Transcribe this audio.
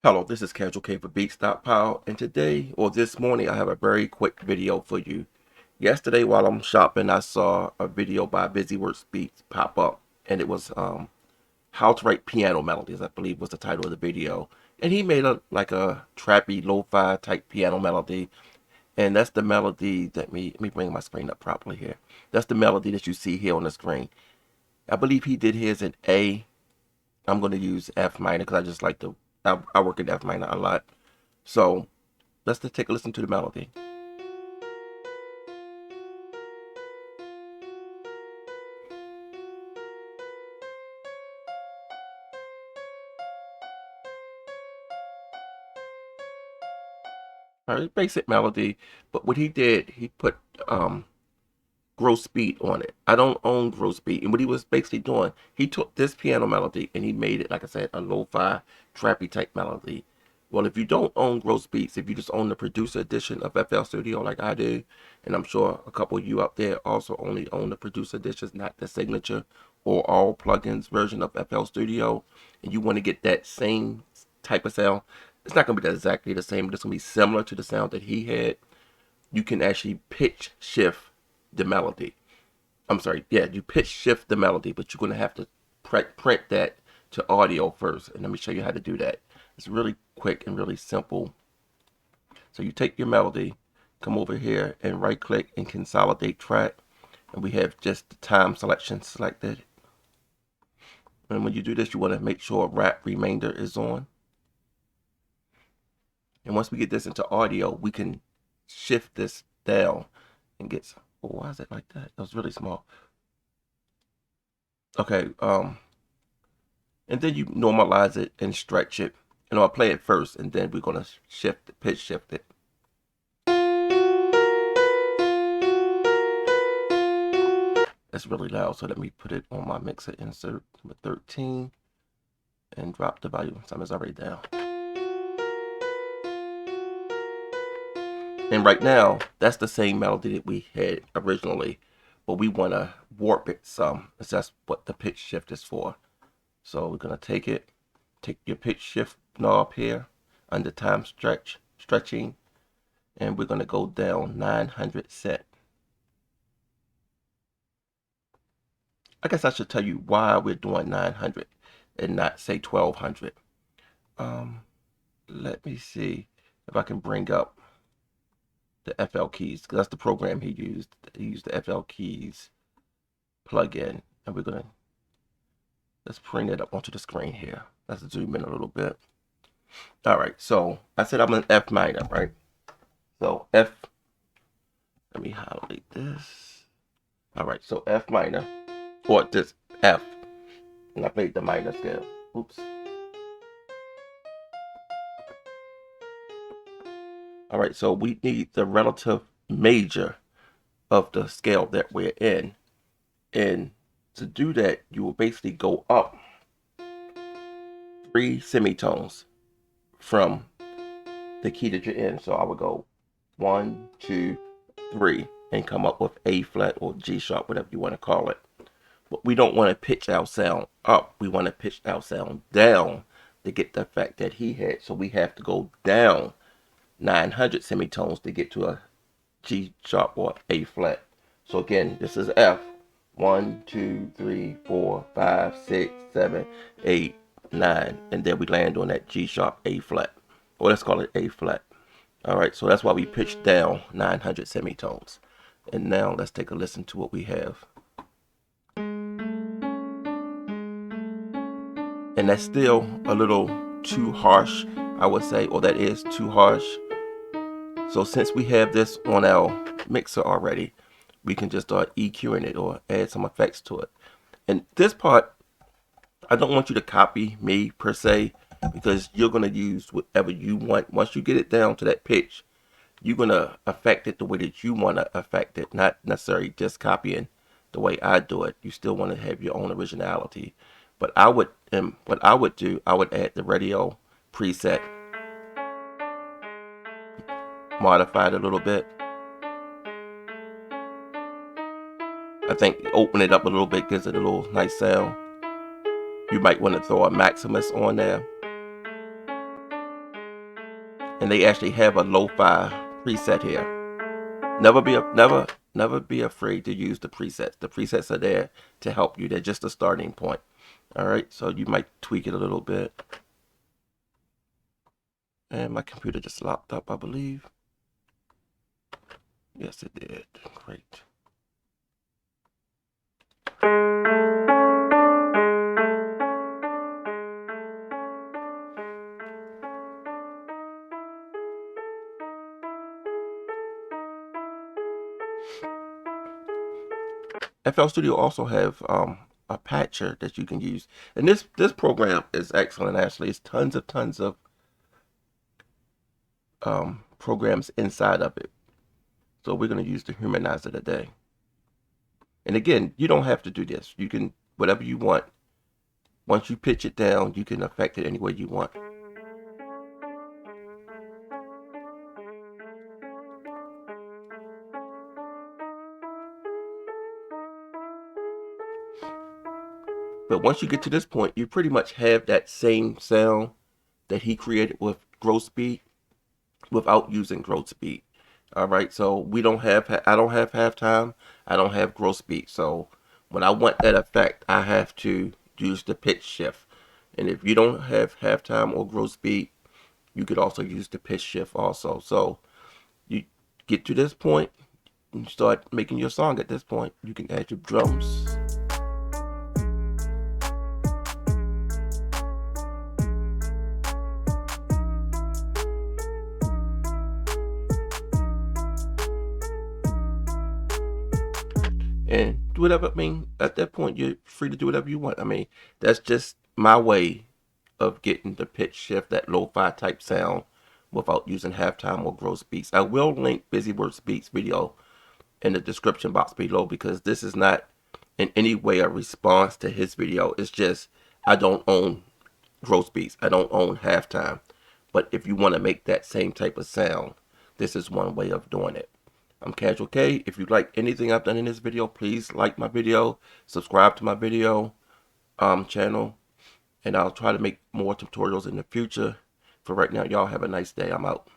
Hello, this is Casual K for Beat Stockpile, and today, or this morning, I have a very quick video for you. Yesterday, while I'm shopping, I saw a video by BusyWorks Beats pop up, and it was how to write piano melodies, I believe was the title of the video. And he made a trappy, lo-fi type piano melody, and that's the melody that let me bring my screen up properly here. That's the melody that you see here on the screen. I believe he did his in A. I'm going to use F minor because I just like to. I work in F minor a lot. So let's just take a listen to the melody. All right, basic melody, but what he did, he put gross beat on it. I don't own gross beat, and what he was basically doing, he took this piano melody and he made it, like I said, a lo-fi, trappy type melody. Well, if you don't own gross beats, if you just own the producer edition of FL Studio like I do, and I'm sure a couple of you out there also only own the producer editions, not the signature or all plugins version of FL Studio, and you want to get that same type of sound, it's not going to be exactly the same, but it's going to be similar to the sound that he had. You can actually pitch shift the melody. I'm sorry, yeah, you pitch shift the melody, but you're going to have to print that to audio first. And let me show you how to do that. It's really quick and really simple. So you take your melody, come over here and right click and consolidate track. And we have just the time selection selected. And when you do this, you want to make sure wrap remainder is on. And once we get this into audio, we can shift this down and get some. Oh, why is it like that? That was really small. Okay, and then you normalize it and stretch it. And I'll play it first, and then we're gonna shift it, pitch shift it. That's really loud, so let me put it on my mixer insert number 13 and drop the volume. Some is already down. And right now, that's the same melody that we had originally, but we want to warp it some. That's what the pitch shift is for. So we're going to take your pitch shift knob here under time stretching, and we're going to go down 900 set. I guess I should tell you why we're doing 900 and not say 1200. Let me see if I can bring up the FL keys, because that's the program he used. He used the FL keys plugin, and let's bring it up onto the screen here. Let's zoom in a little bit. All right, so I said I'm in F minor, right? So F, let me highlight this. All right, so F minor, or this F, and I played the minor scale. Oops. All right, so we need the relative major of the scale that we're in. And to do that, you will basically go up 3 semitones from the key that you're in. So I would go 1, 2, 3 and come up with A flat or G sharp, whatever you want to call it. But we don't want to pitch our sound up. We want to pitch our sound down to get the effect that he had. So we have to go down 900 semitones to get to a G sharp or A flat. So again, this is F. 1, 2, 3, 4, 5, 6, 7, 8, 9. And then we land on that G sharp A flat. Or let's call it A flat. Alright, so that's why we pitched down 900 semitones. And now let's take a listen to what we have. And that's still a little too harsh, I would say, or that is too harsh. So since we have this on our mixer already, we can just start EQing it or add some effects to it. And this part, I don't want you to copy me per se, because you're going to use whatever you want. Once you get it down to that pitch, you're going to affect it the way that you want to affect it, not necessarily just copying the way I do it. You still want to have your own originality. But what I would do, I would add the radio preset, modify it a little bit. I think open it up a little bit gives it a little nice sound. You might want to throw a Maximus on there. and they actually have a lo-fi preset here. Never be afraid to use the presets. The presets are there to help you. They're just a starting point. All right, so you might tweak it a little bit. And my computer just locked up, I believe. Yes, it did. Great. FL Studio also have a patcher that you can use, and this program is excellent. Actually, it's tons of programs inside of it. So we're going to use the humanizer today. And again, you don't have to do this. You can whatever you want. Once you pitch it down, you can affect it any way you want. But once you get to this point, you pretty much have that same sound that he created with growth speed without using growth speed. All right, so I don't have halftime, I don't have growth speed. So when I want that effect, I have to use the pitch shift. And if you don't have halftime or growth speed, you could also use the pitch shift also. So you get to this point, and start making your song at this point. You can add your drums. And do whatever. I mean, at that point, you're free to do whatever you want. I mean, that's just my way of getting the pitch shift, that lo-fi type sound, without using halftime or growth speeds. I will link Busyworks Beats video in the description box below, because this is not in any way a response to his video. It's just I don't own growth beats. I don't own halftime. But if you want to make that same type of sound, this is one way of doing it. I'm Casual K. If you like anything I've done in this video, please like my video, subscribe to my video channel, and I'll try to make more tutorials in the future. For right now, y'all have a nice day. I'm out.